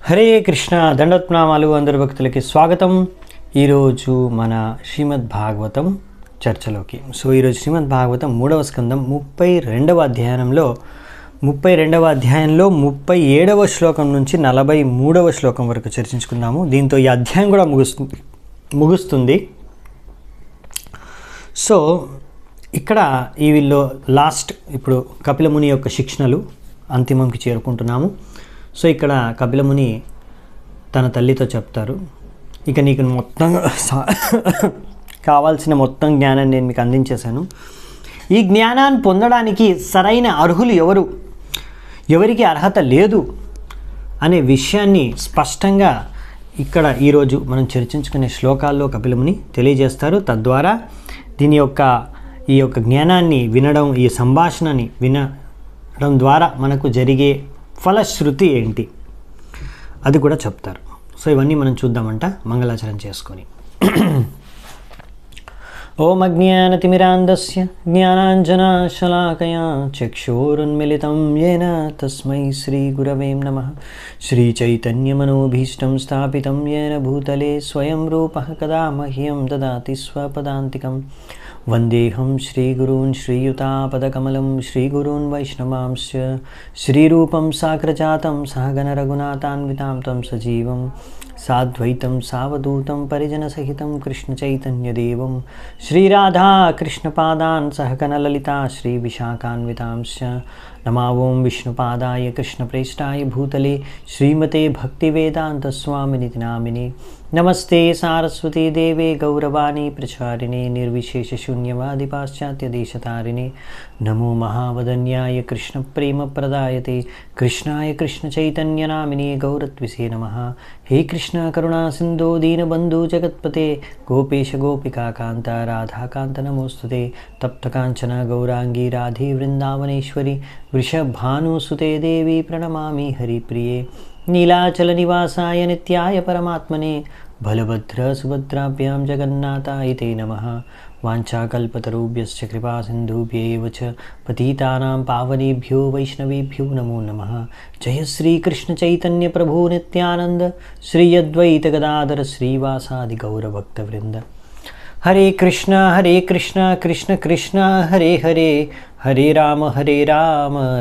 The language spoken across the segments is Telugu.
హరే కృష్ణ దండోత్నామాలు అందరి భక్తులకి స్వాగతం. ఈరోజు మన శ్రీమద్ భాగవతం చర్చలోకి. ఈరోజు శ్రీమద్ భాగవతం 3వ స్కందం 32వ అధ్యాయంలో 37వ శ్లోకం నుంచి 43వ శ్లోకం వరకు చర్చించుకుందాము. దీంతో ఈ అధ్యాయం కూడా ముగుస్తుంది. ఇక్కడ ఈ వీళ్ళు లాస్ట్ ఇప్పుడు కపిలముని యొక్క శిక్షణలు అంతిమంకి చేరుకుంటున్నాము. ఇక్కడ కపిలముని తన తల్లితో చెప్తారు, ఇక నీకు మొత్తం కావాల్సిన మొత్తం జ్ఞానాన్ని నేను మీకు అందించేశాను. ఈ జ్ఞానాన్ని పొందడానికి సరైన అర్హులు ఎవరికి అర్హత లేదు అనే విషయాన్ని స్పష్టంగా ఇక్కడ ఈరోజు మనం చర్చించుకునే శ్లోకాల్లో కపిలముని తెలియజేస్తారు. తద్వారా ఈ యొక్క జ్ఞానాన్ని వినడం, ఈ సంభాషణని వినడం ద్వారా మనకు జరిగే ఫలశ్రుతి ఏంటి అది కూడా చెప్తారు. ఇవన్నీ మనం చూద్దామంట మంగళాచరణ చేసుకొని. ఓం అజ్ఞానతిమిరాంధస్య జ్ఞానాంజనశలాకయా చక్షురున్మిళితం యేన తస్మై శ్రీగురవే నమః. శ్రీచైతన్యమనోభీష్టం స్థాపితం యేన భూతలే స్వయం రూపః కదా మह्यं దదాతి స్వపదాంతికం. వందేహం శ్రీగురూన్ శ్రీయుతాపదకమలం శ్రీగురూన్ వైష్ణవాంశ్చ శ్రీరూపం సాగ్రజాతం సహగణ రఘునాథాన్వితాం తం సజీవం సాద్వైతం సావధూతం పరిజనసహితం కృష్ణచైతన్యదేవం శ్రీరాధా కృష్ణపాదాన్ సహగణ లలితా శ్రీవిశాఖాన్వితాంశ్చ. నమావోం విష్ణుపాదాయ కృష్ణప్రేష్టాయ భూతలే శ్రీమతే భక్తివేదాంతస్వామినితి నామినే. నమస్తే సారస్వతీ దేవే గౌరవాణి ప్రచారిణే నిర్విశేషశూన్యవాది పాశ్చాత్యదేశతారిణే. నమో మహావదన్యాయ కృష్ణప్రేమప్రదాయతే కృష్ణాయ కృష్ణచైతన్యనామినే గౌరత్విసే నమః. హే కృష్ణ కరుణా సింధో దీనబంధు జగత్పతే గోపేశ గోపికాకాంత రాధాకాంత నమోస్తుతే. తప్తకాంచన గౌరాంగీ రాధే వృందావనేశ్వరి వృషభానుసుతే దేవి ప్రణమామి హరిప్రియే. నీలాచల నివాసాయ నిత్యాయ పరమాత్మనే బలభద్ర సుభద్రాభ్యాం జగన్నాథాయ తే నమః. వాంఛాకల్పతరుభ్యశ్చ కృపా సింధుభ్యేవ చ పతితానాం పావనేభ్యో వైష్ణవేభ్యో నమో నమః. జయ శ్రీ కృష్ణ చైతన్య ప్రభు నిత్యానంద శ్రీ అద్వైత గదాధర శ్రీవాసాది గౌరభక్తవృంద. హరే కృష్ణ కృష్ణ కృష్ణ హరే హరే హరే రామ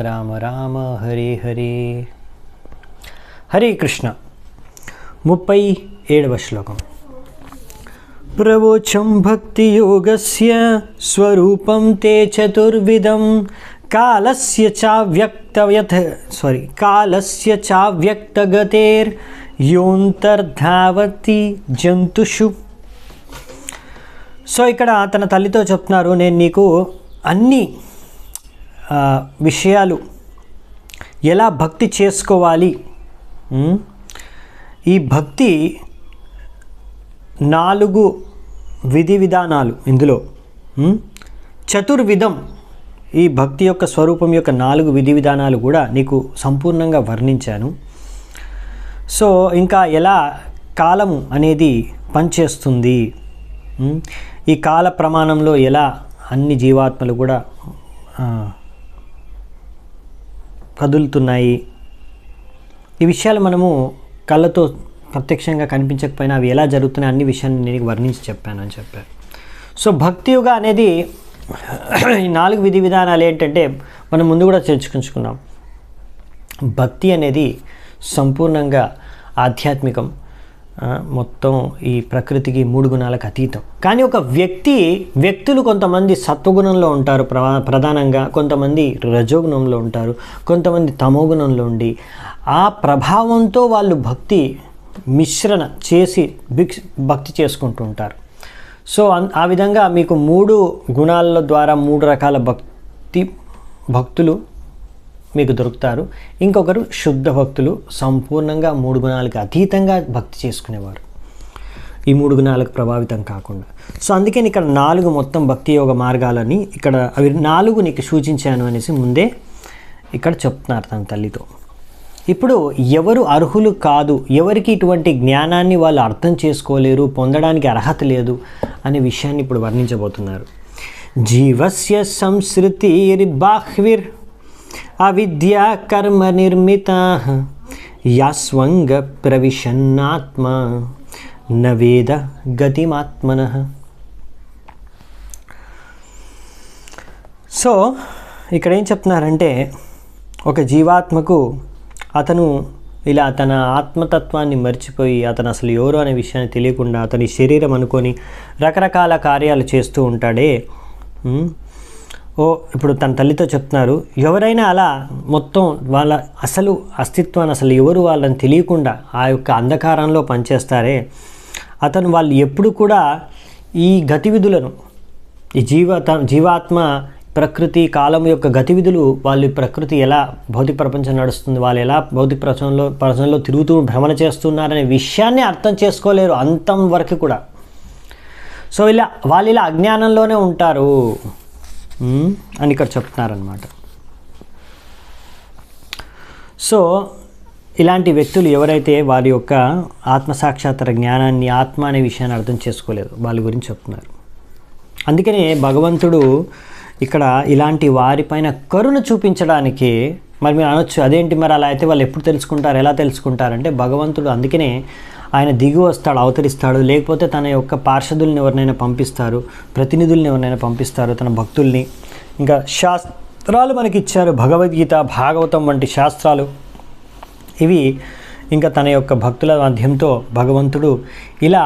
రామ రామ హరే హరే. హరే కృష్ణ 37వ శ్లోకం. ప్రవోచం భక్తి యోగస్య స్వరూపం తే చతుర్విధం కాలస్య చావ్యక్తగతేర్ యోంతర్ధావతి జంతుషు. ఇక్కడ తన తల్లితో చెప్తున్నారు, నేను నీకు అన్ని విషయాలు ఎలా భక్తి చేసుకోవాలి, ఈ భక్తి 4 విధి విధానాలు, ఇందులో చతుర్విధం ఈ భక్తి యొక్క స్వరూపం యొక్క 4 విధి విధానాలు కూడా నీకు సంపూర్ణంగా వర్ణించాను. ఇంకా ఎలా కాలము అనేది పనిచేస్తుంది, ఈ కాల ప్రమాణంలో ఎలా అన్ని జీవాత్మలు కూడా కదులుతున్నాయి, ఈ విషయాలు మనము కళ్ళతో ప్రత్యక్షంగా కనిపించకపోయినా అవి ఎలా జరుగుతున్నాయి అన్ని విషయాన్ని నేను వర్ణించి చెప్పాను అని చెప్పారు. భక్తి యోగ అనేది ఈ 4 విధి విధానాలు ఏంటంటే మనం ముందు కూడా చర్చించుకున్నాం. భక్తి అనేది సంపూర్ణంగా ఆధ్యాత్మికం, మొత్తం ఈ ప్రకృతికి 3 గుణాలకు అతీతం. కానీ ఒక వ్యక్తులు కొంతమంది సత్వగుణంలో ఉంటారు ప్రధానంగా, కొంతమంది రజోగుణంలో ఉంటారు, కొంతమంది తమోగుణంలో ఉండి ఆ ప్రభావంతో వాళ్ళు భక్తి మిశ్రణ చేసి భక్తి చేసుకుంటూ ఉంటారు. ఆ విధంగా మీకు 3 గుణాల ద్వారా 3 రకాల భక్తులు మీకు దొరుకుతారు. ఇంకొకరు శుద్ధ భక్తులు, సంపూర్ణంగా 3 గుణాలకు అతీతంగా భక్తి చేసుకునేవారు, ఈ 3 గుణాలకు ప్రభావితం కాకుండా. అందుకే ఇక్కడ 4 మొత్తం భక్తి యోగ మార్గాలని ఇక్కడ అవి 4 నీకు సూచించాను అనేసి ముందే ఇక్కడ చెప్తున్నారు తన తల్లితో. ఇప్పుడు ఎవరు అర్హులు కాదు, ఎవరికి ఇటువంటి జ్ఞానాన్ని వాళ్ళు అర్థం చేసుకోలేరు, పొందడానికి అర్హత లేదు అనే విషయాన్ని ఇప్పుడు వర్ణించబోతున్నారు. జీవస్య సంస్కృతిర్బాహ్విర్ అవిద్యా కర్మ నిర్మిత యాస్వంగ ప్రవిశన్నాత్మ న వేద గతిమాత్మనః. సో ఇక్కడ ఏం చెప్తున్నారంటే, ఒక జీవాత్మకు అతను ఇలా తన ఆత్మతత్వాన్ని మర్చిపోయి అతను అసలు ఎవరు అనే విషయాన్ని తెలియకుండా అతని శరీరం అనుకొని రకరకాల కార్యాలు చేస్తూ ఉంటాడే. ఇప్పుడు తన తల్లితో చెప్తున్నారు, ఎవరైనా అలా మొత్తం వాళ్ళ అసలు అస్తిత్వాన్ని అసలు ఎవరు వాళ్ళని తెలియకుండా ఆ యొక్క అంధకారంలో పనిచేస్తారే, వాళ్ళు ఎప్పుడు కూడా ఈ గతివిధులను, ఈ జీవాత్మ ప్రకృతి కాలం యొక్క గతివిధులు, వాళ్ళు ప్రకృతి ఎలా భౌతిక ప్రపంచం నడుస్తుంది, వాళ్ళు ఎలా భౌతిక ప్రపంచంలో తిరుగుతూ భ్రమణ చేస్తున్నారనే విషయాన్ని అర్థం చేసుకోలేరు అంతం వరకు కూడా. సో వాళ్ళు ఇలా అజ్ఞానంలోనే ఉంటారు అని ఇక్కడ చెప్తున్నారనమాట. సో ఇలాంటి వ్యక్తులు ఎవరైతే వారి యొక్క ఆత్మసాక్షాత్కార జ్ఞానాన్ని, ఆత్మ అనే విషయాన్ని అర్థం చేసుకోలేదు, వాళ్ళ గురించి చెప్తున్నారు. అందుకనే భగవంతుడు ఇక్కడ ఇలాంటి వారిపైన కరుణ చూపించడానికి, మరి మీరు అనొచ్చు అదేంటి మరి అలా అయితే వాళ్ళు ఎప్పుడు తెలుసుకుంటారు, ఎలా తెలుసుకుంటారంటే, భగవంతుడు అందుకనే ఆయన దిగి వస్తాడు, అవతరిస్తాడు, లేకపోతే తన యొక్క పార్షదుల్ని ఎవరినైనా పంపిస్తారు, ప్రతినిధుల్ని ఎవరినైనా పంపిస్తారు, తన భక్తుల్ని. ఇంకా శాస్త్రాలు మనకి ఇచ్చారు, భగవద్గీత, భాగవతం వంటి శాస్త్రాలు. ఇవి ఇంకా తన యొక్క భక్తుల మాధ్యంతో భగవంతుడు ఇలా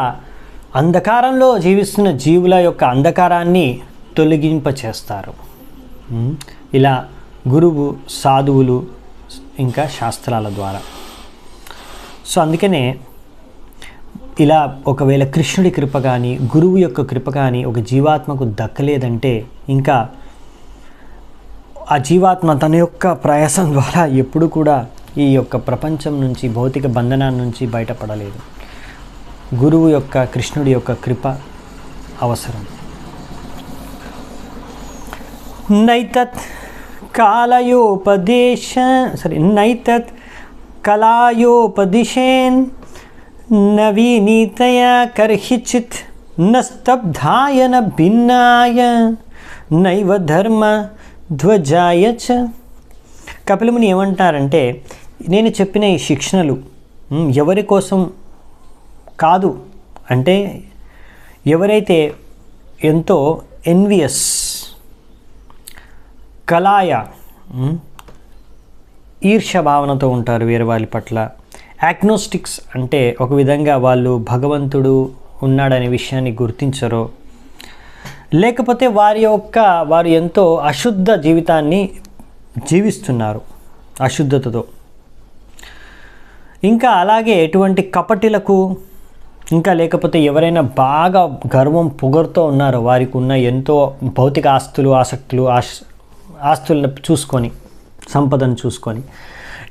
అంధకారంలో జీవిస్తున్న జీవుల యొక్క అంధకారాన్ని తొలగింపచేస్తారు. ఇలా గురువు, సాధువులు, ఇంకా శాస్త్రాల ద్వారా. సో అందుకనే ఇలా ఒకవేళ కృష్ణుడి కృప కానీ, గురువు యొక్క కృప కానీ ఒక జీవాత్మకు దక్కలేదంటే, ఇంకా ఆ జీవాత్మ తన యొక్క ప్రయాసం ద్వారా ఎప్పుడు కూడా ఈ యొక్క ప్రపంచం నుంచి, భౌతిక బంధనాల నుంచి బయటపడలేదు. గురువు యొక్క, కృష్ణుడి యొక్క కృప అవసరం. నైతత్ కళాయోపదిశేన్ నవీనీతయా కర్హిచిత్ నస్తబ్ధాయ న భిన్నాయ నైవ ధర్మ ధ్వజాయ చ. కపిలముని ఏమంటారంటే, నేను చెప్పిన ఈ శిక్షణలు ఎవరి కోసం కాదు, అంటే ఎవరైతే ఎంతో ఎన్వియస్, కళాయ ఈర్ష్య భావనతో ఉంటారు వేరే వాళ్ళ పట్ల, యాగ్నోస్టిక్స్ అంటే ఒక విధంగా వాళ్ళు భగవంతుడు ఉన్నాడనే విషయాన్ని గుర్తించరో, లేకపోతే వారు ఎంతో అశుద్ధ జీవితాన్ని జీవిస్తున్నారు అశుద్ధతతో, ఇంకా అలాగే ఎటువంటి కపటిలకు, ఇంకా లేకపోతే ఎవరైనా బాగా గర్వం పొగరుతో ఉన్నారో, వారికి ఉన్న ఎంతో భౌతిక ఆస్తులు, ఆస్తులను చూసుకొని, సంపదను చూసుకొని,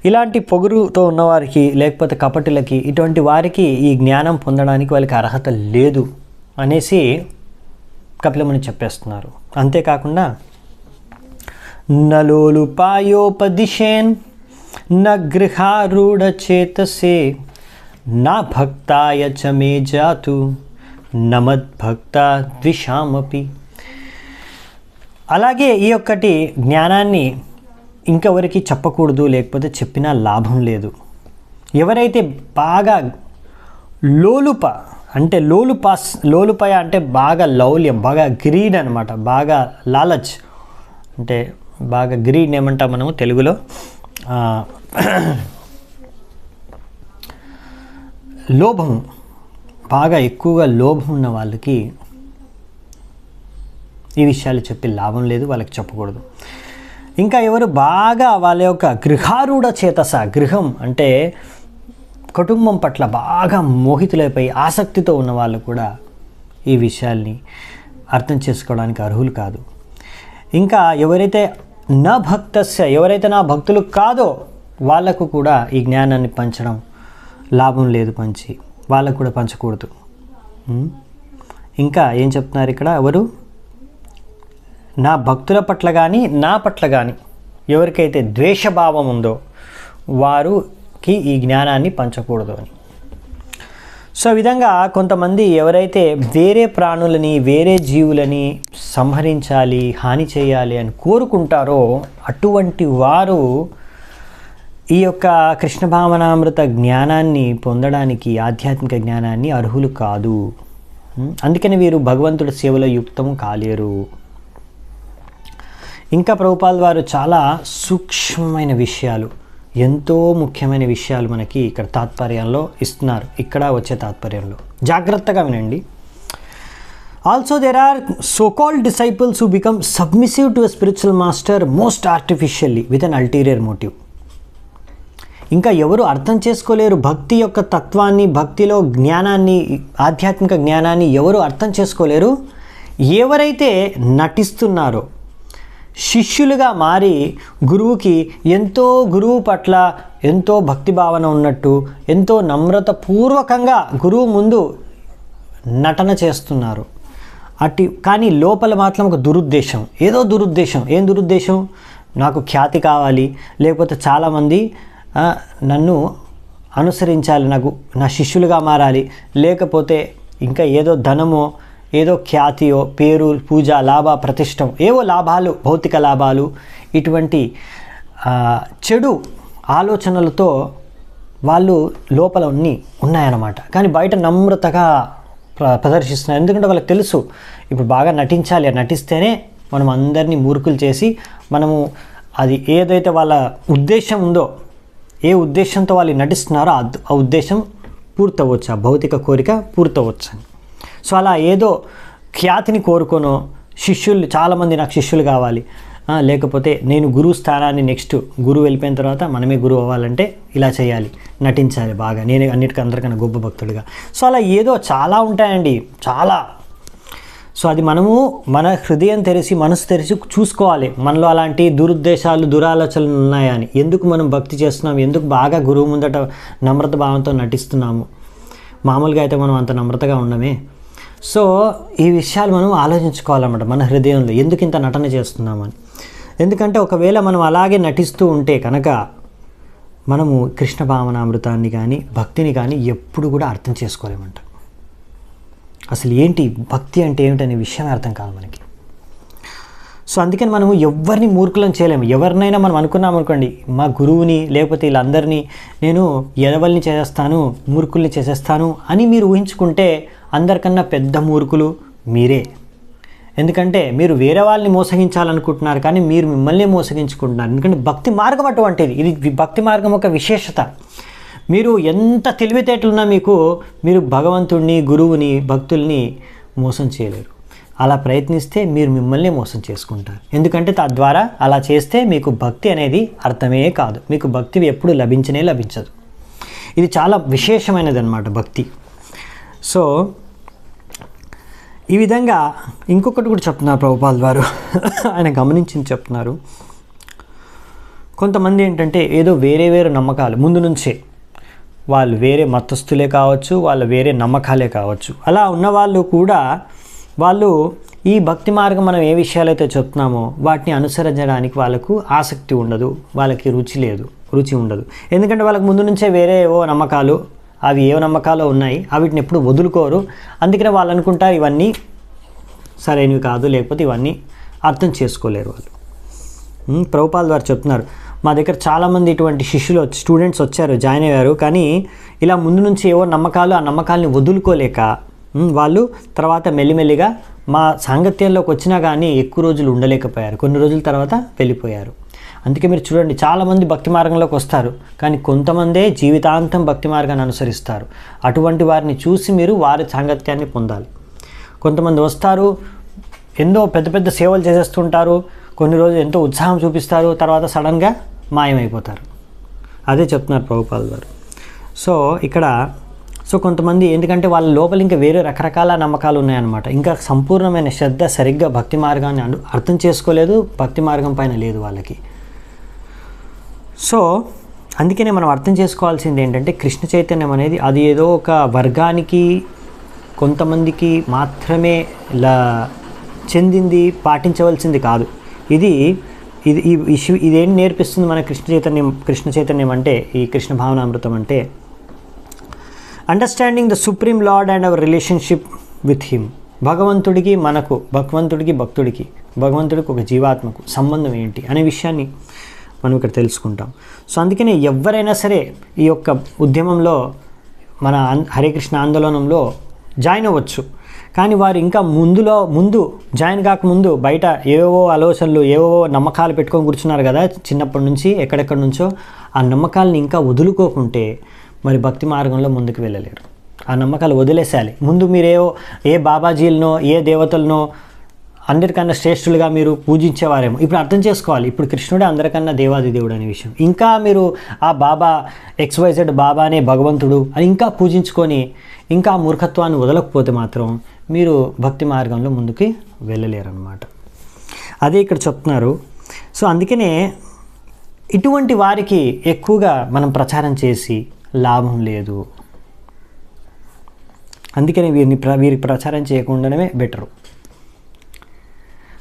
ఇలాంటి పొగరుతో ఉన్నవారికి, లేకపోతే కపటులకి, ఇటువంటి వారికి ఈ జ్ఞానం పొందడానికి వాళ్ళకి అర్హత లేదు అనేసి కపిలముని చెప్పేస్తున్నారు. అంతేకాకుండా నలోలుపాయోపదిశేన్ న గృహారూఢ చేతసే నా భక్తాయ చ మే జాతు నమద్భక్త ద్విషామపి. అలాగే ఈ ఒక్కటి జ్ఞానాన్ని ఇంకెవరికి చెప్పకూడదు, లేకపోతే చెప్పినా లాభం లేదు. ఎవరైతే బాగా లోలుపయ అంటే బాగా లౌల్యం, బాగా గ్రీడ్ అనమాట, బాగా లాలచ్ అంటే బాగా గ్రీడ్ ఏమంటాం మనము తెలుగులో, లోభం, బాగా ఎక్కువగా లోభం ఉన్న వాళ్ళకి ఈ విషయాలు చెప్పి లాభం లేదు, వాళ్ళకి చెప్పకూడదు. ఇంకా ఎవరు బాగా వాళ్ళ యొక్క గృహారూఢ చేతస, గృహం అంటే కుటుంబం పట్ల బాగా మోహితులైపోయి ఆసక్తితో ఉన్న వాళ్ళు కూడా ఈ విషయాల్ని అర్థం చేసుకోవడానికి అర్హులు కాదు. ఇంకా ఎవరైతే ఎవరైతే నా భక్తులు కాదో వాళ్ళకు కూడా ఈ జ్ఞానాన్ని పంచడం లాభం లేదు, వాళ్ళకు కూడా పంచకూడదు. ఇంకా ఏం చెప్తున్నారు ఇక్కడ, ఎవరు నా భక్తుల పట్ల కానీ నా పట్ల కానీ ఎవరికైతే ద్వేషభావం ఉందో వారికి ఈ జ్ఞానాన్ని పంచకూడదు అని. సో ఈ విధంగా కొంతమంది ఎవరైతే వేరే ప్రాణులని, వేరే జీవులని సంహరించాలి, హాని చేయాలి అని కోరుకుంటారో అటువంటి వారు ఈ యొక్క కృష్ణ భావనామృత జ్ఞానాన్ని పొందడానికి, ఆధ్యాత్మిక జ్ఞానాన్ని అర్హులు కాదు. అందుకని వీరు భగవంతుడి సేవలో యుక్తము కాలేరు. ఇంకా ప్రభుపాల్ వారు చాలా సూక్ష్మమైన విషయాలు, ఎంతో ముఖ్యమైన విషయాలు మనకి ఇక్కడ తాత్పర్యంలో ఇస్తున్నారు. ఇక్కడ వచ్చే తాత్పర్యంలో జాగ్రత్తగా వినండి. Also there are so called disciples who become submissive to a spiritual master most artificially with an ulterior motive. ఇంకా ఎవరు అర్థం చేసుకోలేరు భక్తి యొక్క తత్వాన్ని, భక్తిలో జ్ఞానాన్ని, ఆధ్యాత్మిక జ్ఞానాన్ని ఎవరు అర్థం చేసుకోలేరు? ఎవరైతే నటిస్తున్నారో, శిష్యులుగా మారి గురువుకి గురువు పట్ల ఎంతో భక్తి భావన ఉన్నట్టు, ఎంతో నమ్రతపూర్వకంగా గురువు ముందు నటన చేస్తున్నారు. కానీ లోపల మాత్రం ఒక దురుద్దేశం, ఏదో దురుద్దేశం. ఏం దురుద్దేశం? నాకు ఖ్యాతి కావాలి, లేకపోతే చాలామంది నన్ను అనుసరించాలి, నా శిష్యులుగా మారాలి, లేకపోతే ఇంకా ఏదో ధనమో, ఏదో ఖ్యాతియో, పేరు, పూజ, లాభ, ప్రతిష్టం, ఏవో లాభాలు, భౌతిక లాభాలు, ఇటువంటి చెడు ఆలోచనలతో వాళ్ళు లోపల ఉన్నాయన్నమాట. కానీ బయట నమ్రతగా ప్రదర్శిస్తున్నారు. ఎందుకంటే వాళ్ళకి తెలుసు ఇప్పుడు బాగా నటించాలి, నటిస్తేనే మనం అందరినీ మూర్ఖులు చేసి మనము అది ఏదైతే వాళ్ళ ఉద్దేశం ఉందో, ఏ ఉద్దేశంతో వాళ్ళు నటిస్తున్నారో ఆ ఉద్దేశం పూర్తవచ్చు, ఆ భౌతిక కోరిక పూర్తవచ్చు అని. సో అలా ఏదో ఖ్యాతిని కోరుకోనో, శిష్యులు చాలామంది నాకు శిష్యులు కావాలి, లేకపోతే నేను గురువు స్థానాన్ని నెక్స్ట్ గురువు వెళ్ళిపోయిన తర్వాత మనమే గురువు అవ్వాలంటే ఇలా చేయాలి, నటించాలి బాగా, నేను అన్నిటికీ అందరికన్నా గొప్ప భక్తుడిగా. సో అలా ఏదో చాలా ఉంటాయండి, చాలా. సో అది మనము మన హృదయం తెరిచి, మనసు తెరిచి చూసుకోవాలి, మనలో అలాంటి దురుద్దేశాలు, దురాలోచనలు ఉన్నాయా అని. ఎందుకు మనం భక్తి చేస్తున్నాం, ఎందుకు బాగా గురువు ముందట నమ్రత భావంతో నటిస్తున్నాము? మామూలుగా అయితే మనం అంత నమ్రతగా ఉండమే. సో ఈ విషయాలు మనం ఆలోచించుకోవాలన్నమాట మన హృదయంలో, ఎందుకు ఇంత నటన చేస్తున్నామని. ఎందుకంటే ఒకవేళ మనం అలాగే నటిస్తూ ఉంటే కనుక మనము కృష్ణ భావనామృతాన్ని కానీ భక్తిని కానీ ఎప్పుడు కూడా అర్థం చేసుకోలేమంట. అసలు ఏంటి భక్తి అంటే ఏమిటనే విషయం అర్థం కాదు మనకి. సో అందుకని మనము ఎవరిని మూర్ఖులను చేయలేము. ఎవరినైనా మనం అనుకున్నాం అనుకోండి, మా గురువుని లేకపోతే వీళ్ళందరినీ నేను ఎదవల్ని చేసేస్తాను, మూర్ఖుల్ని చేసేస్తాను అని మీరు ఊహించుకుంటే అందరికన్నా పెద్ద మూర్ఖులు మీరే. ఎందుకంటే మీరు వేరే వాళ్ళని మోసగించాలనుకుంటున్నారు, కానీ మీరు మిమ్మల్ని మోసగించుకుంటున్నారు. ఎందుకంటే భక్తి మార్గం అటువంటిది. ఇది భక్తి మార్గం ఒక విశేషత. మీరు ఎంత తెలివితేటలున్నా మీరు భగవంతుడిని, గురువుని, భక్తుల్ని మోసం చేయలేరు. అలా ప్రయత్నిస్తే మీరు మిమ్మల్ని మోసం చేసుకుంటారు. ఎందుకంటే తద్వారా అలా చేస్తే మీకు భక్తి అనేది అర్థమే కాదు, మీకు భక్తి ఎప్పుడు లభించదు. ఇది చాలా విశేషమైనది అన్నమాట భక్తి. సో ఈ విధంగా ఇంకొకటి కూడా చెప్తున్నారు ప్రభుపాల్ వారు, ఆయన గమనించింది చెప్తున్నారు. కొంతమంది ఏంటంటే ఏదో వేరే నమ్మకాలు ముందు నుంచే, వాళ్ళు వేరే మతస్థులే కావచ్చు, వాళ్ళ వేరే నమ్మకాలే కావచ్చు, అలా ఉన్నవాళ్ళు కూడా వాళ్ళు ఈ భక్తి మార్గం మనం ఏ విషయాలైతే చెప్తున్నామో వాటిని అనుసరించడానికి వాళ్ళకు ఆసక్తి ఉండదు, వాళ్ళకి రుచి ఉండదు. ఎందుకంటే వాళ్ళకి ముందు నుంచే వేరే ఏవో నమ్మకాలు, అవి ఏ నమ్మకాలు ఉన్నాయి, వీటిని ఎప్పుడు వదులుకోరు. అందుకనే వాళ్ళు అనుకుంటారు ఇవన్నీ సరైనవి కాదు, లేకపోతే ఇవన్నీ అర్థం చేసుకోలేరు వాళ్ళు. ప్రభుపాల్ వారు చెప్తున్నారు, మా దగ్గర చాలామంది ఇటువంటి స్టూడెంట్స్ వచ్చారు, జాయిన్ అయ్యారు, కానీ ఇలా ముందు నుంచి ఏవో నమ్మకాలు, ఆ నమ్మకాలని వదులుకోలేక వాళ్ళు తర్వాత మెల్లిమెల్లిగా మా సాంగత్యంలోకి వచ్చినా కానీ ఎక్కువ రోజులు ఉండలేకపోయారు, కొన్ని రోజుల తర్వాత వెళ్ళిపోయారు. అందుకే మీరు చూడండి, చాలామంది భక్తి మార్గంలోకి వస్తారు, కానీ కొంతమందే జీవితాంతం భక్తి మార్గాన్ని అనుసరిస్తారు. అటువంటి వారిని చూసి మీరు వారి సాంగత్యాన్ని పొందాలి. కొంతమంది వస్తారు, ఎన్నో పెద్ద సేవలు చేసేస్తుంటారు, కొన్ని రోజులు ఎంతో ఉత్సాహం చూపిస్తారు, తర్వాత సడన్గా మాయమైపోతారు. అదే చెప్తున్నారు ప్రభుపాల్ గారు. సో కొంతమంది ఎందుకంటే వాళ్ళ లోపల ఇంకా వేరే రకరకాల నమ్మకాలు ఉన్నాయన్నమాట, ఇంకా సంపూర్ణమైన శ్రద్ధ సరిగ్గా భక్తి మార్గాన్ని అర్థం చేసుకోలేదు, భక్తి మార్గం పైన లేదు వాళ్ళకి. సో అందుకనే మనం అర్థం చేసుకోవాల్సింది ఏంటంటే కృష్ణ చైతన్యం అనేది అది ఏదో ఒక వర్గానికి, కొంతమందికి మాత్రమే చెందింది, పాటించవలసింది కాదు. ఇదేం నేర్పిస్తుంది మన కృష్ణ చైతన్యం అంటే, ఈ కృష్ణ భావనామృతం అంటే understanding the supreme lord and our relationship with him. భగవంతుడికి భగవంతుడికి ఒక జీవాత్మకు సంబంధం ఏంటి అనే విషయాన్ని మనం ఇక్కడ తెలుసుకుంటాం. సో అందుకనే ఎవరైనా సరే ఈ యొక్క ఉద్యమంలో మన హరే కృష్ణ ఆందోళనంలో జాయిన్ అవ్వచ్చు. కానీ వారు ఇంకా ముందు జాయిన్ కాకముందు బయట ఏవో ఆలోచనలు ఏవో నమ్మకాలు పెట్టుకొని కూర్చున్నారు కదా చిన్నప్పటి నుంచి ఎక్కడెక్కడి నుంచో, ఆ నమ్మకాలని ఇంకా వదులుకోకుంటే మరి భక్తి మార్గంలో ముందుకు వెళ్ళలేరు. ఆ నమ్మకాలు వదిలేసేయాలి. ముందు మీరేవో ఏ బాబాజీలనో ఏ దేవతలనో అందరికన్నా శ్రేష్ఠులుగా మీరు పూజించేవారేమో, ఇప్పుడు అర్థం చేసుకోవాలి ఇప్పుడు కృష్ణుడే అందరికన్నా దేవాది దేవుడు అనే విషయం. ఇంకా మీరు ఆ బాబా XYZ బాబానే భగవంతుడు అని ఇంకా పూజించుకొని ఇంకా ఆ మూర్ఖత్వాన్ని వదలకపోతే మాత్రం మీరు భక్తి మార్గంలో ముందుకి వెళ్ళలేరు అన్నమాట. అదే ఇక్కడ చెప్తున్నారు. సో అందుకనే ఇటువంటి వారికి ఎక్కువగా మనం ప్రచారం చేసి లాభం లేదు. అందుకని వీరికి ప్రచారం చేయకుండానే బెటరు.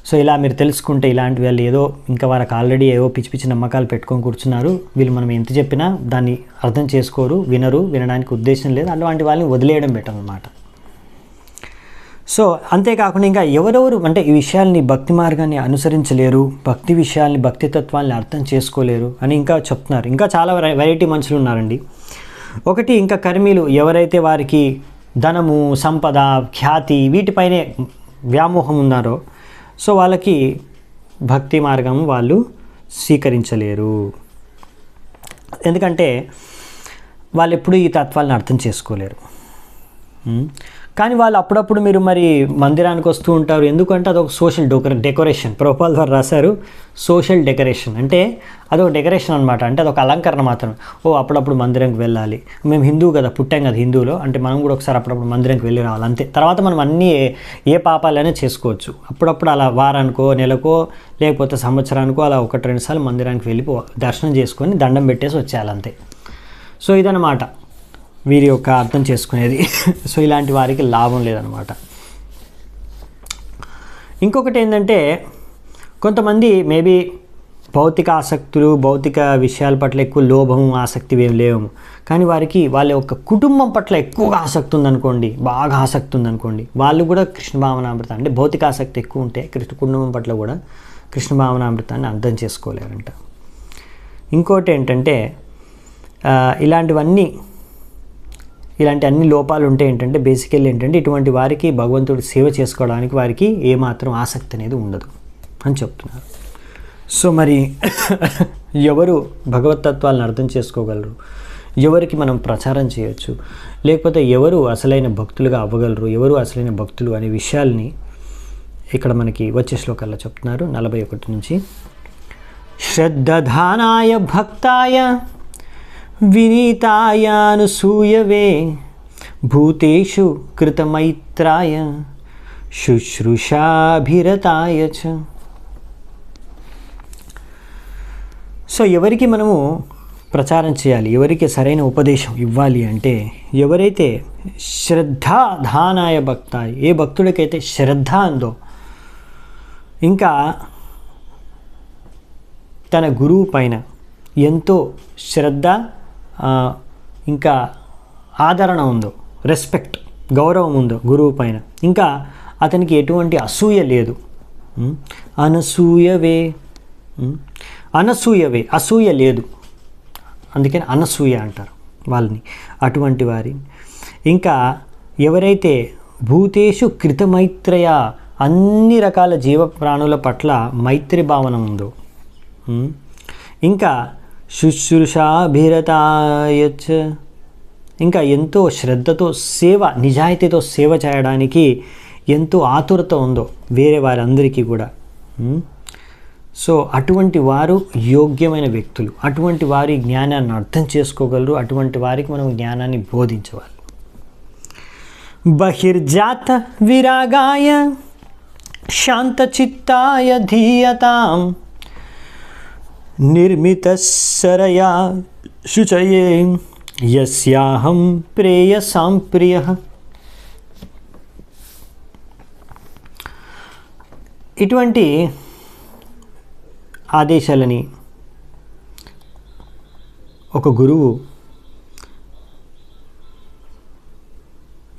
సో ఇలా మీరు తెలుసుకుంటే ఇలాంటి వాళ్ళు ఏదో ఇంకా వారికి ఆల్రెడీ ఏవో పిచ్చి పిచ్చి నమ్మకాలు పెట్టుకొని కూర్చున్నారు, వీళ్ళు మనం ఎంత చెప్పినా దాన్ని అర్థం చేసుకోరు, వినడానికి ఉద్దేశం లేదు, అలాంటి వాళ్ళని వదిలేయడం బెటర్ అన్నమాట. సో అంతేకాకుండా ఇంకా ఎవరెవరు అంటే ఈ విషయాల్ని భక్తి మార్గాన్ని అనుసరించలేరు, భక్తి విషయాల్ని భక్తితత్వాన్ని అర్థం చేసుకోలేరు అని ఇంకా చెప్తున్నారు. ఇంకా చాలా వెరైటీ మనుషులు ఉన్నారండి. ఒకటి ఇంకా కర్మీలు, ఎవరైతే వారికి ధనము సంపద ఖ్యాతి వీటిపైనే వ్యామోహం ఉన్నారో సో వాళ్ళకి భక్తి మార్గం వాళ్ళు స్వీకరించలేరు. ఎందుకంటే వాళ్ళు ఎప్పుడు ఈ తత్వాలను అర్థం చేసుకోలేరు. కానీ వాళ్ళు అప్పుడప్పుడు మీరు మరి మందిరానికి వస్తూ ఉంటారు, ఎందుకంటే అదొక సోషల్ డెకరేషన్. ప్రభుపాల్ ద్వారా రాశారు సోషల్ డెకరేషన్ అంటే అదొక డెకరేషన్ అనమాట. అంటే అదొక అలంకరణ మాత్రం. అప్పుడప్పుడు మందిరంకి వెళ్ళాలి, మేము హిందువు కదా, పుట్టాం కదా హిందువులో, అంటే మనం కూడా ఒకసారి అప్పుడప్పుడు మందిరంకి వెళ్ళి రావాలి అంతే. తర్వాత మనం అన్నీ ఏ పాపాలైనా చేసుకోవచ్చు. అప్పుడప్పుడు అలా వారానికో నెలకో లేకపోతే సంవత్సరానికో అలా 1-2 సార్లు మందిరానికి వెళ్ళి దర్శనం చేసుకొని దండం పెట్టేసి వచ్చేయాలి అంతే. సో ఇదన్నమాట వీరి యొక్క అర్థం చేసుకునేది. సో ఇలాంటి వారికి లాభం లేదనమాట. ఇంకొకటి ఏంటంటే కొంతమంది మేబీ భౌతిక ఆసక్తులు భౌతిక విషయాల పట్ల ఎక్కువ లోభం ఆసక్తి ఏం లేవు, కానీ వారికి వాళ్ళ యొక్క కుటుంబం పట్ల ఎక్కువగా ఆసక్తి ఉందనుకోండి, బాగా ఆసక్తి ఉందనుకోండి, వాళ్ళు కూడా కృష్ణ భావనామృతం అంటే భౌతిక ఆసక్తి ఎక్కువ ఉంటే కుటుంబం పట్ల కూడా కృష్ణ భావనామృతాన్ని అర్థం చేసుకోలేరంట. ఇంకోటి ఏంటంటే ఇలాంటి అన్ని లోపాలు ఉంటే ఏంటంటే బేసికల్లీ ఏంటంటే ఇటువంటి వారికి భగవంతుడి సేవ చేసుకోవడానికి వారికి ఏమాత్రం ఆసక్తి అనేది ఉండదు అని చెప్తున్నారు. సో మరి ఎవరు భగవతత్వాలను అర్థం చేసుకోగలరు, ఎవరికి మనం ప్రచారం చేయొచ్చు, లేకపోతే ఎవరు అసలైన భక్తులుగా అవ్వగలరు, ఎవరు అసలైన భక్తులు అనే విషయాల్ని ఇక్కడ మనకి వచ్చే శ్లోకాల్లో చెప్తున్నారు 41 నుంచి. శ్రద్ధధానాయ భక్తాయ వినీతాయానుసూయవే భూతేషు కృతమైత్రాయ శుశ్రూషాభిరతాయ చ. సో ఎవరికి మనము ప్రచారం చేయాలి, ఎవరికి సరైన ఉపదేశం ఇవ్వాలి అంటే ఎవరైతే శ్రద్ధాధానాయ భక్తాయ, ఏ భక్తుడికైతే శ్రద్ధ ఉందో, ఇంకా తన గురువు పైన ఎంతో శ్రద్ధ ఇంకా ఆదరణ ఉందో, రెస్పెక్ట్ గౌరవం ఉందో గురువు పైన, ఇంకా అతనికి ఎటువంటి అసూయ లేదు. అనసూయవే అసూయ లేదు, అందుకని అనసూయ అంటారు వాళ్ళని. అటువంటి వారి ఇంకా ఎవరైతే భూతేషు కృతమైత్రయ, అన్ని రకాల జీవ ప్రాణుల పట్ల మైత్రి భావన ఉందో, ఇంకా శుశ్రూషాభిరతాయచ, ఇంకా ఎంతో శ్రద్ధతో సేవ నిజాయితీతో సేవ చేయడానికి ఎంతో ఆతురత ఉందో వేరే వారందరికీ కూడా. సో అటువంటి వారు యోగ్యమైన వ్యక్తులు, అటువంటి వారి జ్ఞానాన్ని అర్థం చేసుకోగలరు, అటువంటి వారికి మనం జ్ఞానాన్ని బోధించవాలి. బహిర్జాత విరాగాయ శాంతచిత్తాయ ధీయతాం నిర్మితస్సరయా శుచయే యస్యాహం ప్రేయసాం ప్రియః. ఇటువంటి ఆదేశాలని ఒక గురువు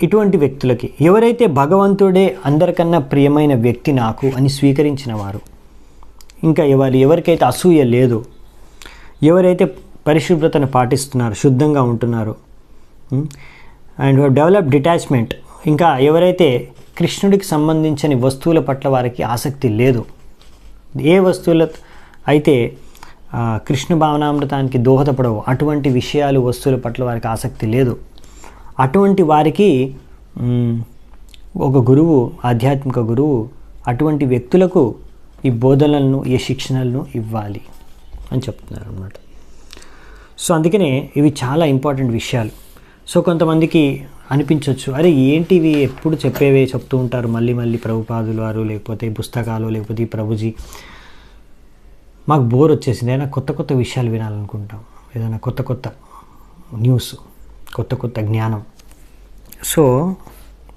ఇటువంటి వ్యక్తులకి, ఎవరైతే భగవంతుడే అందరికన్నా ప్రియమైన వ్యక్తి నాకు అని స్వీకరించిన వారు, ఇంకా ఎవరికైతే అసూయ లేదు, ఎవరైతే పరిశుభ్రతను పాటిస్తున్నారో, శుద్ధంగా ఉంటున్నారో, అండ్ డెవలప్ డిటాచ్మెంట్, ఇంకా ఎవరైతే కృష్ణుడికి సంబంధించిన వస్తువుల పట్ల వారికి ఆసక్తి లేదు, ఏ వస్తువుల అయితే కృష్ణ భావనామృతానికి దోహదపడవు, అటువంటి విషయాలు వస్తువుల పట్ల వారికి ఆసక్తి లేదు, అటువంటి వారికి ఒక గురువు, ఆధ్యాత్మిక గురువు అటువంటి వ్యక్తులకు ఈ బోధనలను, ఈ శిక్షణలను ఇవ్వాలి అని చెప్తున్నారు అన్నమాట. సో అందుకనే ఇవి చాలా ఇంపార్టెంట్ విషయాలు. సో కొంతమందికి అనిపించవచ్చు, అరే ఏంటివి ఎప్పుడు చెప్పేవే చెప్తూ ఉంటారు మళ్ళీ మళ్ళీ ప్రభుపాదులు వారు, లేకపోతే పుస్తకాలు, లేకపోతే ఈ ప్రభుజీ, మాకు బోర్ వచ్చేసింది, ఏదైనా కొత్త కొత్త విషయాలు వినాలనుకుంటాం, ఏదైనా కొత్త కొత్త న్యూస్, కొత్త కొత్త జ్ఞానం. సో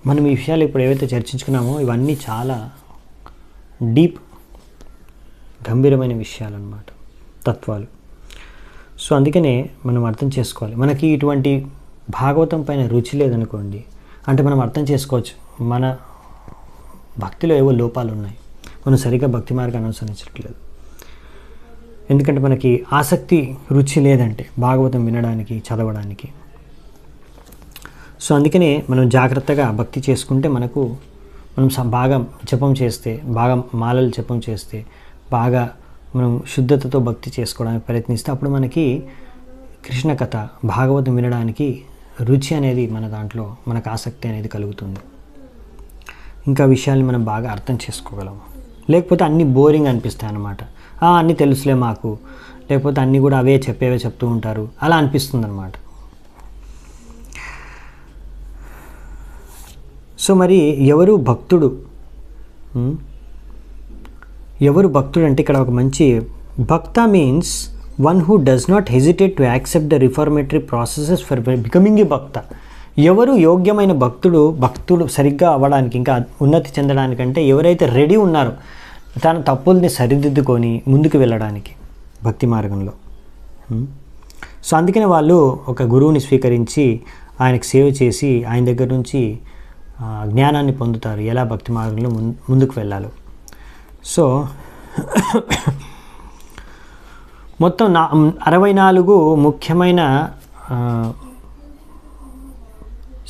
మనం ఈ విషయాలు ఇప్పుడు ఏవైతే చర్చించుకున్నామో ఇవన్నీ చాలా డీప్, గంభీరమైన విషయాలు అన్నమాట, తత్వాలు. సో అందుకనే మనం అర్థం చేసుకోవాలి. మనకి ఇటువంటి భాగవతం పైన రుచి లేదనుకోండి, అంటే మనం అర్థం చేసుకోవచ్చు మన భక్తిలో ఏవో లోపాలు ఉన్నాయి, మనం సరిగ్గా భక్తి మార్గాన్ని అనుసరించట్లేదు. ఎందుకంటే మనకి ఆసక్తి, రుచి లేదంటే భాగవతం వినడానికి, చదవడానికి. సో అందుకనే మనం జాగ్రత్తగా భక్తి చేసుకుంటే మనం బాగా జపం చేస్తే, బాగా మాలలు జపం చేస్తే, బాగా మనం శుద్ధతతో భక్తి చేసుకోవడానికి ప్రయత్నిస్తే అప్పుడు మనకి కృష్ణ కథ, భాగవతం వినడానికి రుచి అనేది మన దాంట్లో, మనకు ఆసక్తి అనేది కలుగుతుంది. ఇంకా విషయాల్ని మనం బాగా అర్థం చేసుకోగలం. లేకపోతే అన్నీ బోరింగ్ అనిపిస్తాయి అన్నమాట. అన్నీ తెలుసులే మాకు, లేకపోతే అన్నీ కూడా అవే చెప్పేవే చెప్తూ ఉంటారు, అలా అనిపిస్తుంది అన్నమాట. సో మరి ఎవరు భక్తుడు అంటే ఇక్కడ ఒక మంచి bhakta means one who does not hesitate to accept the reformatory processes for becoming a bhakta. ఎవరు యోగ్యమైన భక్తుడు సరిగ్గా అవ్వడానికి, ఇంకా ఉన్నతి చెందడానికంటే ఎవరైతే రెడీ ఉన్నారో తన తప్పుల్ని సరిదిద్దుకొని ముందుకు వెళ్ళడానికి భక్తి మార్గంలో. సో అందుకనే వాళ్ళు ఒక గురువుని స్వీకరించి ఆయనకు సేవ చేసి ఆయన దగ్గర నుంచి జ్ఞానాన్ని పొందుతారు, ఎలా భక్తి మార్గంలో ముందుకు వెళ్ళాలో. సో మొత్తం 64 ముఖ్యమైన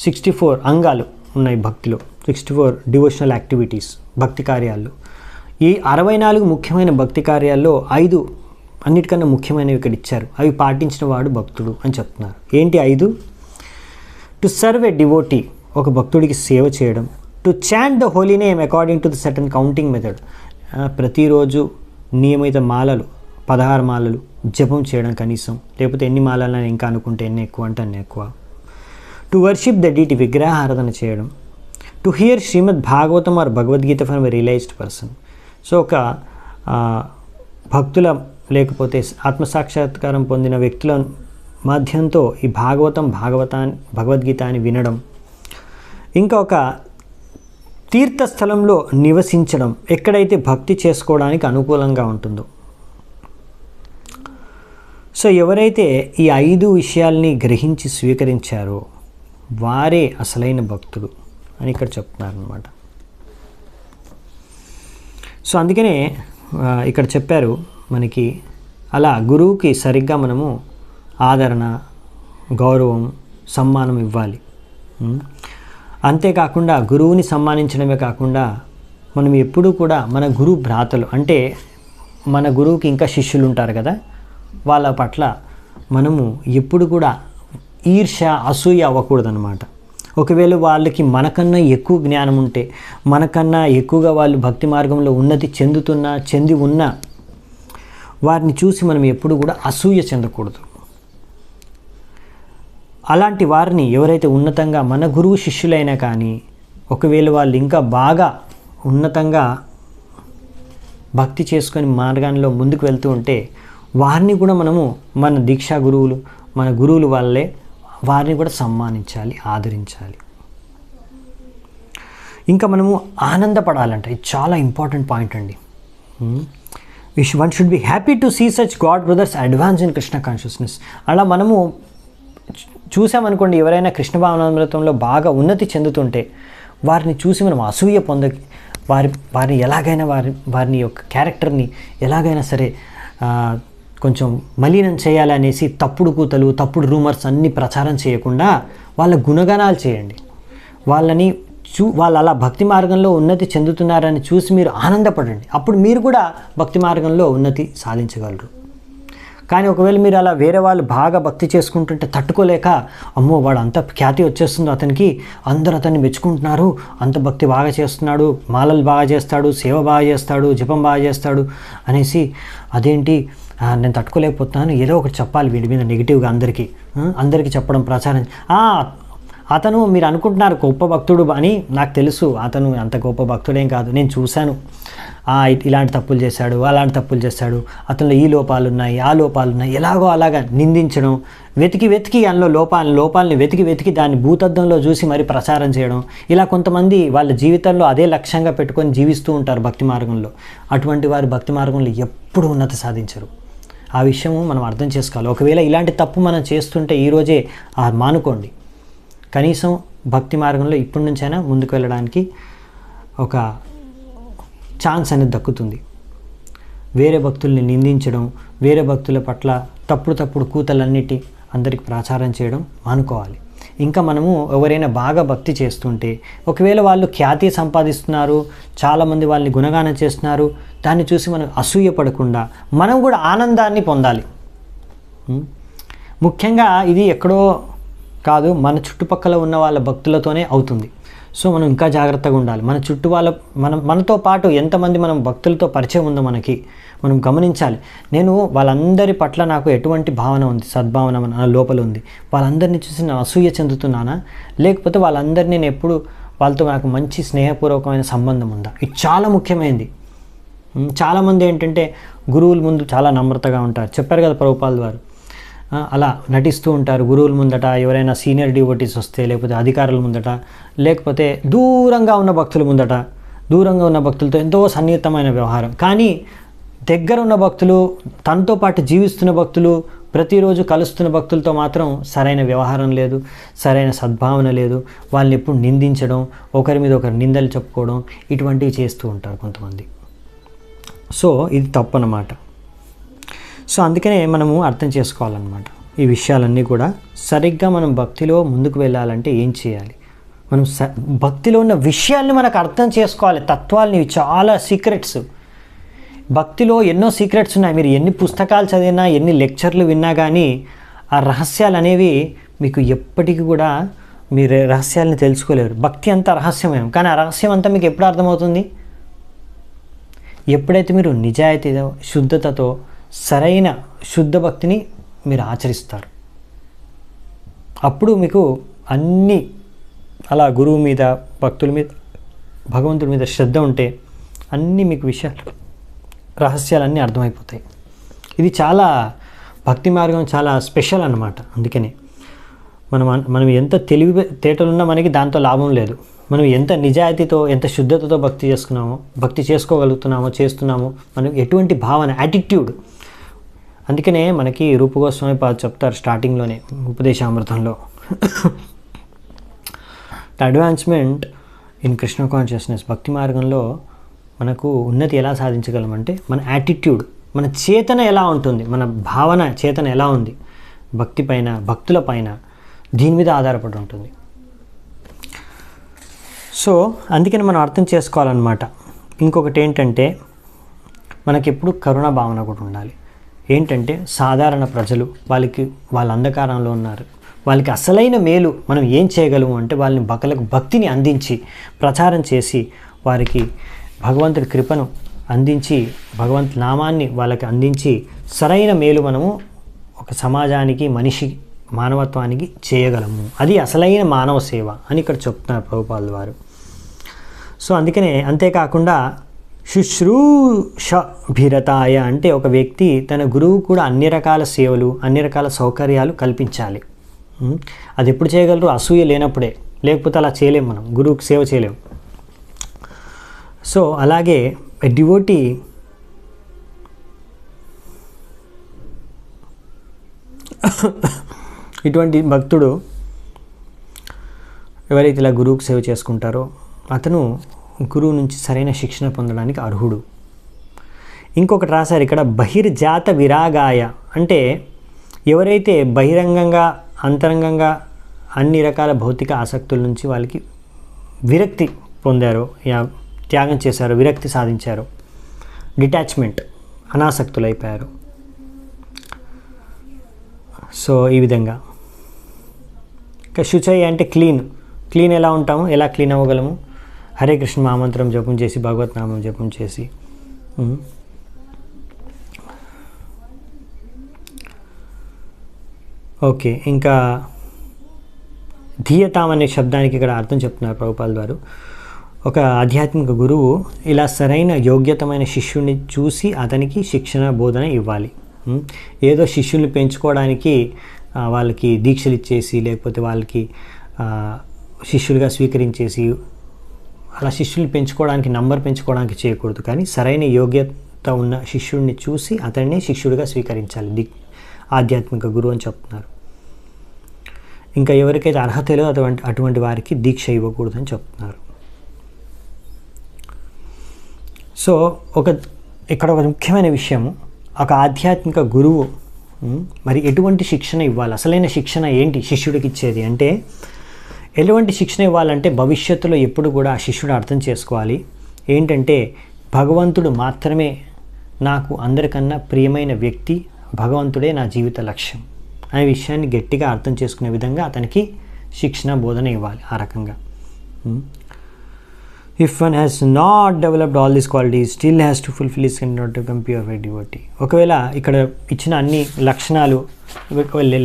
64 అంగాలు ఉన్నాయి భక్తిలో, 64 డివోషనల్ యాక్టివిటీస్, భక్తి కార్యాల్లో. ఈ 64 ముఖ్యమైన భక్తి కార్యాల్లో 5 అన్నిటికన్నా ముఖ్యమైనవి ఇక్కడ ఇచ్చారు. అవి పాటించిన వాడు భక్తుడు అని చెప్తున్నారు. ఏంటి 5? టు సర్వ్ ఏ డివోటీ, ఒక భక్తుడికి సేవ చేయడం. To chant the holy name according to the certain counting method, ప్రతిరోజు నియమిత మాలలు 16 మాలలు జపం చేయడం కనీసం, లేకపోతే ఎన్ని మాలలని ఇంకా అనుకుంటే ఎన్ని ఎక్కువ అంటే అన్ని ఎక్కువ. టు వర్షిప్ ద డీటీ, విగ్రహారాధన చేయడం. To hear Shrimad Bhagavatam or Bhagavad Gita from a realised person. So ఒక భక్తుల లేకపోతే ఆత్మసాక్షాత్కారం పొందిన వ్యక్తుల మాధ్యంతో ఈ భగవద్గీత అని వినడం. ఇంకా ఒక తీర్థస్థలంలో నివసించడం, ఎక్కడైతే భక్తి చేసుకోవడానికి అనుకూలంగా ఉంటుందో. సో ఎవరైతే ఈ 5 విషయాల్ని గ్రహించి స్వీకరించారో వారే అసలైన భక్తుడు అని ఇక్కడ చెప్తున్నారు అన్నమాట. సో అందుకనే ఇక్కడ చెప్పారు మనకి, అలా గురువుకి సరిగ్గా మనము ఆదరణ, గౌరవం, సమ్మానం ఇవ్వాలి. అంతేకాకుండా గురువుని సమ్మానించడమే కాకుండా మనం ఎప్పుడూ కూడా మన గురు భ్రాతలు, అంటే మన గురువుకి ఇంకా శిష్యులు ఉంటారు కదా, వాళ్ళ పట్ల మనము ఎప్పుడు కూడా ఈర్ష్య, అసూయ అవ్వకూడదన్నమాట. ఒకవేళ వాళ్ళకి మనకన్నా ఎక్కువ జ్ఞానం ఉంటే, మనకన్నా ఎక్కువగా వాళ్ళు భక్తి మార్గంలో ఉన్నతి చెంది ఉన్నా వారిని చూసి మనం ఎప్పుడు కూడా అసూయ చెందకూడదు. అలాంటి వారిని ఎవరైతే ఉన్నతంగా మన గురువు శిష్యులైనా కానీ, ఒకవేళ వాళ్ళు ఇంకా బాగా ఉన్నతంగా భక్తి చేసుకొని మార్గంలో ముందుకు వెళ్తూ ఉంటే వారిని కూడా మనము మన దీక్షా గురువులు, మన గురువులు వాళ్ళే, వారిని కూడా సమ్మానించాలి, ఆదరించాలి. ఇంకా మనము ఆనందపడాలంట, ఇది చాలా ఇంపార్టెంట్ పాయింట్ అండి. One should be happy to see such god brothers advance in Krishna consciousness. అలా మనము చూసామనుకోండి, ఎవరైనా కృష్ణ భావనామృతంలో బాగా ఉన్నతి చెందుతుంటే వారిని చూసి మనం అసూయ వారిని ఎలాగైనా వారిని యొక్క క్యారెక్టర్ని ఎలాగైనా సరే కొంచెం మలినం చేయాలనేసి తప్పుడు కూతలు, తప్పుడు రూమర్స్ అన్నీ ప్రచారం చేయకుండా వాళ్ళ గుణగణాలు చేయండి. వాళ్ళు అలా భక్తి మార్గంలో ఉన్నతి చెందుతున్నారని చూసి మీరు ఆనందపడండి. అప్పుడు మీరు కూడా భక్తి మార్గంలో ఉన్నతి సాధించగలరు. కానీ ఒకవేళ మీరు అలా వేరే వాళ్ళు బాగా భక్తి చేసుకుంటుంటే తట్టుకోలేక, అమ్మో వాడు అంత ఖ్యాతి వచ్చేస్తుందో అతనికి, అందరూ అతన్ని మెచ్చుకుంటున్నారు, అంత భక్తి బాగా చేస్తున్నాడు, మాలలు బాగా చేస్తాడు, సేవ బాగా చేస్తాడు, జపం బాగా చేస్తాడు అనేసి, అదేంటి నేను తట్టుకోలేకపోతున్నాను, ఏదో ఒకటి చెప్పాలి వీడి మీద నెగిటివ్గా అందరికీ చెప్పడం, ప్రచారం. అతను మీరు అనుకుంటున్నారు గొప్ప భక్తుడు అని, నాకు తెలుసు అతను అంత గొప్ప భక్తుడేం కాదు, నేను చూశాను, ఇలాంటి తప్పులు చేశాడు, అలాంటి తప్పులు చేశాడు, అతనిలో ఈ లోపాలు ఉన్నాయి, ఆ లోపాలు ఉన్నాయి, ఎలాగో అలాగా నిందించడం, వెతికి అందులో లోపాలని వెతికి దాన్ని భూతద్దంలో చూసి మరి ప్రచారం చేయడం. ఇలా కొంతమంది వాళ్ళ జీవితంలో అదే లక్ష్యంగా పెట్టుకొని జీవిస్తూ ఉంటారు భక్తి మార్గంలో. అటువంటి వారు భక్తి మార్గంలో ఎప్పుడు ఉన్నతి సాధించరు. ఆ విషయము మనం అర్థం చేసుకోవాలి. ఒకవేళ ఇలాంటి తప్పు మనం చేస్తుంటే ఈరోజే మానుకోండి. కనీసం భక్తి మార్గంలో ఇప్పటి నుంచైనా ముందుకు వెళ్ళడానికి ఒక ఛాన్స్ అనేది దక్కుతుంది. వేరే భక్తుల్ని నిందించడం, వేరే భక్తుల పట్ల తప్పుడు కూతలన్నిటి అందరికి ప్రచారం చేయడం మానుకోవాలి. ఇంకా మనము ఎవరైనా బాగా భక్తి చేస్తుంటే, ఒకవేళ వాళ్ళు ఖ్యాతి సంపాదిస్తున్నారు, చాలామంది వాళ్ళని గుణగానం చేస్తున్నారు, దాన్ని చూసి మనం అసూయపడకుండా మనం కూడా ఆనందాన్ని పొందాలి. ముఖ్యంగా ఇది ఎక్కడో కాదు, మన చుట్టుపక్కల ఉన్న వాళ్ళ భక్తులతోనే అవుతుంది. సో మనం ఇంకా జాగ్రత్తగా ఉండాలి. మన చుట్టూ మనతో పాటు ఎంతమంది మనం భక్తులతో పరిచయం ఉందో మనం గమనించాలి. నేను వాళ్ళందరి పట్ల నాకు ఎటువంటి భావన ఉంది, సద్భావన నా లోపల ఉంది, వాళ్ళందరినీ చూసి నేను అసూయ చెందుతున్నానా, లేకపోతే వాళ్ళందరినీ నేను ఎప్పుడు వాళ్ళతో నాకు మంచి స్నేహపూర్వకమైన సంబంధం ఉందా? ఇది చాలా ముఖ్యమైనది. చాలామంది ఏంటంటే గురువుల ముందు చాలా నమ్రతగా ఉంటారు. చెప్పారు కదా ప్రభుపాల్ వారు, అలా నటిస్తూ ఉంటారు గురువుల ముందట, ఎవరైనా సీనియర్ డివోటీస్ వస్తే, లేకపోతే అధికారుల ముందట, లేకపోతే దూరంగా ఉన్న భక్తులతో ఎంతో సన్నిహితమైన వ్యవహారం. కానీ దగ్గర ఉన్న భక్తులు, తనతో పాటు జీవిస్తున్న భక్తులు, ప్రతిరోజు కలుస్తున్న భక్తులతో మాత్రం సరైన వ్యవహారం లేదు, సరైన సద్భావన లేదు. వాళ్ళని ఎప్పుడు నిందించడం, ఒకరి మీద ఒకరు నిందలు చెప్పుకోవడం, ఇటువంటివి చేస్తూ ఉంటారు కొంతమంది. సో ఇది తప్పు అన్నమాట. సో అందుకనే మనము అర్థం చేసుకోవాలన్నమాట. ఈ విషయాలన్నీ కూడా సరిగ్గా మనం భక్తిలో ముందుకు వెళ్ళాలంటే ఏం చేయాలి? మనం భక్తిలో ఉన్న విషయాల్ని మనకు అర్థం చేసుకోవాలి. తత్వాలని, చాలా సీక్రెట్స్, భక్తిలో ఎన్నో సీక్రెట్స్ ఉన్నాయి. మీరు ఎన్ని పుస్తకాలు చదివినా, ఎన్ని లెక్చర్లు విన్నా కానీ ఆ రహస్యాలు అనేవి మీకు ఎప్పటికీ కూడా మీరు రహస్యాలని తెలుసుకోలేరు. భక్తి అంతా రహస్యమయం, కానీ ఆ రహస్యం అంతా మీకు ఎప్పుడు అర్థమవుతుంది? ఎప్పుడైతే మీరు నిజాయితీతో, శుద్ధతతో, సరైన శుద్ధ భక్తిని మీరు ఆచరిస్తారు. అప్పుడు మీకు అన్నీ అలా గురువు మీద, భక్తుల మీద, భగవంతుడి మీద శ్రద్ధ ఉంటే అన్నీ మీకు రహస్యాలన్నీ అర్థమైపోతాయి. ఇది చాలా భక్తి మార్గం చాలా స్పెషల్ అన్నమాట. అందుకనే మనం ఎంత తెలివితేటలున్నా మనకి దాంతో లాభం లేదు. మనం ఎంత నిజాయితీతో, ఎంత శుద్ధతతో భక్తి చేస్తున్నామో మనకి ఎటువంటి భావన, యాటిట్యూడ్. అందుకనే మనకి రూప గోస్వామి చెప్తారు స్టార్టింగ్లోనే ఉపదేశామృతంలో, the advancement in Krishna consciousness, భక్తి మార్గంలో మనకు ఉన్నతి ఎలా సాధించగలమంటే మన యాటిట్యూడ్, మన చేతన ఎలా ఉంటుంది, మన భావన చేతన ఎలా ఉంది, భక్తి పైన, భక్తుల పైన, దీని మీద ఆధారపడి ఉంటుంది. సో అందుకని మనం అర్థం చేసుకోవాలన్నమాట. ఇంకొకటి ఏంటంటే మనకెప్పుడు కరుణ భావన కూడా ఉండాలి. ఏంటంటే సాధారణ ప్రజలు, వాళ్ళ అంధకారంలో ఉన్నారు, వాళ్ళకి అసలైన మేలు మనం ఏం చేయగలము అంటే వాళ్ళని భక్తిని అందించి, ప్రచారం చేసి, వారికి భగవంతుడి కృపను అందించి, భగవంతు నామాన్ని వాళ్ళకి అందించి, సరైన మేలు మనము ఒక సమాజానికి, మానవత్వానికి చేయగలము. అది అసలైన మానవ సేవ అని ఇక్కడ చెప్తున్నారు ప్రభుపాల్ వారు. సో అందుకనే, అంతేకాకుండా శుశ్రూషభిరతాయ అంటే ఒక వ్యక్తి తన గురువు కూడా అన్ని రకాల సేవలు, అన్ని రకాల సౌకర్యాలు కల్పించాలి. అది ఎప్పుడు చేయగలరు? అసూయ లేనప్పుడే, లేకపోతే అలా చేయలేము, మనం గురువుకి సేవ చేయలేము. సో అలాగే డివోటీ ఇటువంటి భక్తుడు ఎవరైతే ఇలా గురువుకి సేవ చేసుకుంటారో అతను గురువు నుంచి సరైన శిక్షణ పొందడానికి అర్హుడు. ఇంకొకటి రాశారు ఇక్కడ, బహిర్జాత విరాగాయ అంటే ఎవరైతే బహిరంగంగా అంతరంగంగా అన్ని రకాల భౌతిక ఆసక్తుల నుంచి వాళ్ళకి విరక్తి పొందారో, త్యాగం చేశారో, విరక్తి సాధించారో, డిటాచ్మెంట్, అనాసక్తులైపోయారు. సో ఈ విధంగా. ఇంకా శుచయ అంటే క్లీన్ ఎలా ఉంటాము, ఎలా క్లీన్ అవ్వగలము? హరే కృష్ణ మహామంత్రం జపం చేసి, భగవత్ నామం జపం చేసి. ఓకే, ఇంకా ధీయతాం అనే శబ్దానికి ఇక్కడ అర్థం చెప్తున్నారు ప్రభుపాల్ వారు. ఒక ఆధ్యాత్మిక గురువు ఇలా సరైన యోగ్యతమైన శిష్యుడిని చూసి అతనికి శిక్షణ బోధన ఇవ్వాలి. ఏదో శిష్యుల్ని పెంచుకోవడానికి వాళ్ళకి దీక్షలు ఇచ్చేసి, లేకపోతే వాళ్ళకి శిష్యులుగా స్వీకరించేసి అలా శిష్యుల్ని పెంచుకోవడానికి, నంబర్ పెంచుకోవడానికి చేయకూడదు. కానీ సరైన యోగ్యత ఉన్న శిష్యుడిని చూసి అతన్ని శిష్యుడిగా స్వీకరించాలి ఆధ్యాత్మిక గురువు అని చెప్తున్నారు. ఇంకా ఎవరికైతే అర్హత లేదో అటువంటి వారికి దీక్ష ఇవ్వకూడదని చెప్తున్నారు. సో ఇక్కడ ఒక ముఖ్యమైన విషయము, ఒక ఆధ్యాత్మిక గురువు మరి ఎటువంటి శిక్షణ ఇవ్వాలి? అసలైన శిక్షణ ఏంటి శిష్యుడికి ఇచ్చేది అంటే, ఎటువంటి శిక్షణ ఇవ్వాలంటే భవిష్యత్తులో ఎప్పుడు కూడా ఆ శిష్యుడు అర్థం చేసుకోవాలి ఏంటంటే, భగవంతుడు మాత్రమే నాకు అందరికన్నా ప్రియమైన వ్యక్తి, భగవంతుడే నా జీవిత లక్ష్యం అనే విషయాన్ని గట్టిగా అర్థం చేసుకునే విధంగా అతనికి శిక్షణ బోధన ఇవ్వాలి. ఆ రకంగా if one has not developed all these qualities still has to fulfil his can not become purified devotee. ఒకవేళ ఇక్కడ ఇచ్చిన అన్ని లక్షణాలు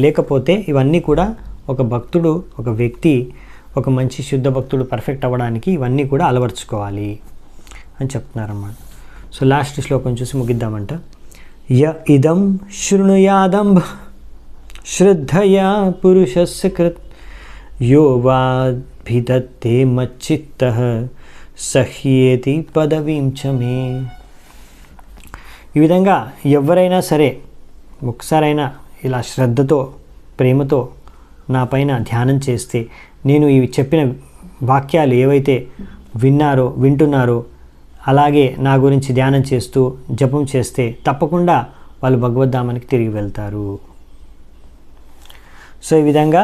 లేకపోతే ఇవన్నీ కూడా ఒక భక్తుడు, ఒక వ్యక్తి, ఒక మంచి శుద్ధ భక్తుడు పర్ఫెక్ట్ అవ్వడానికి ఇవన్నీ కూడా అలవర్చుకోవాలి అని చెప్తున్నారన్నమాట. సో లాస్ట్ శ్లోకం చూసి ముగిద్దామంట. య ఇదం శృణుయాదంబ శ్రద్ధయా పురుషస్య కృత్ యో వాభిదత్తే మచ్చిత్తః సహ్యేతి పదవీం చ మే. ఈ విధంగా ఎవరైనా సరే ఒకసారైనా ఇలా శ్రద్ధతో, ప్రేమతో నా పైన ధ్యానం చేస్తే, నేను ఇవి చెప్పిన వాక్యాలు ఏవైతే వింటున్నారో అలాగే నా గురించి ధ్యానం చేస్తూ జపం చేస్తే తప్పకుండా వాళ్ళు భగవద్ధామానికి తిరిగి వెళ్తారు. సో ఈ విధంగా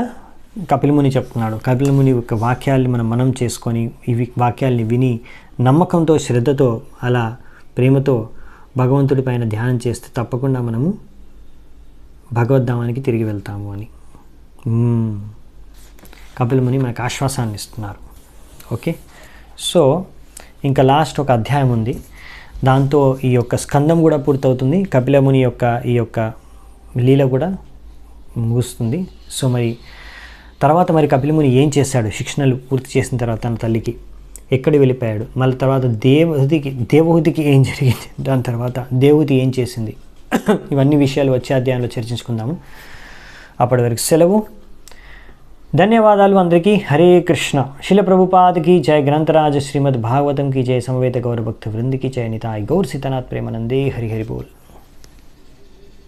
కపిలముని చెప్తున్నాడు. కపిలముని యొక్క వాక్యాల్ని మనం చేసుకొని, ఇవి వాక్యాల్ని విని నమ్మకంతో, శ్రద్ధతో, అలా ప్రేమతో భగవంతుడి పైన ధ్యానం చేస్తే తప్పకుండా మనము భగవద్ధామానికి తిరిగి వెళ్తాము అని కపిలముని మనకు ఆశ్వాసాన్ని ఇస్తున్నారు. ఓకే, సో ఇంకా లాస్ట్ ఒక అధ్యాయం ఉంది, దాంతో ఈ యొక్క స్కందం కూడా పూర్తవుతుంది. కపిలముని యొక్క ఈ యొక్క లీల కూడా ముగుస్తుంది. సో తర్వాత కపిలముని ఏం చేశాడు? శిక్షణలు పూర్తి చేసిన తర్వాత తన తల్లికి ఎక్కడికి వెళ్ళిపోయాడు, మళ్ళీ తర్వాత దేవహూతికి ఏం జరిగింది, దాని తర్వాత దేవహూతి ఏం చేసింది, ఇవన్నీ విషయాలు వచ్చే అధ్యాయంలో చర్చించుకుందాము. అప్పటి వరకు సెలవు. ధన్యవాదాలు అందరికీ. హరే కృష్ణ. శిల ప్రభుపాదకి జయ. గ్రంథరాజ శ్రీమద్ భాగవతం की जय. समवेत गौर भक्त वृंद की जय. निताय गौर सीतानाथ प्रेमानंदे. हरि हरि बोल.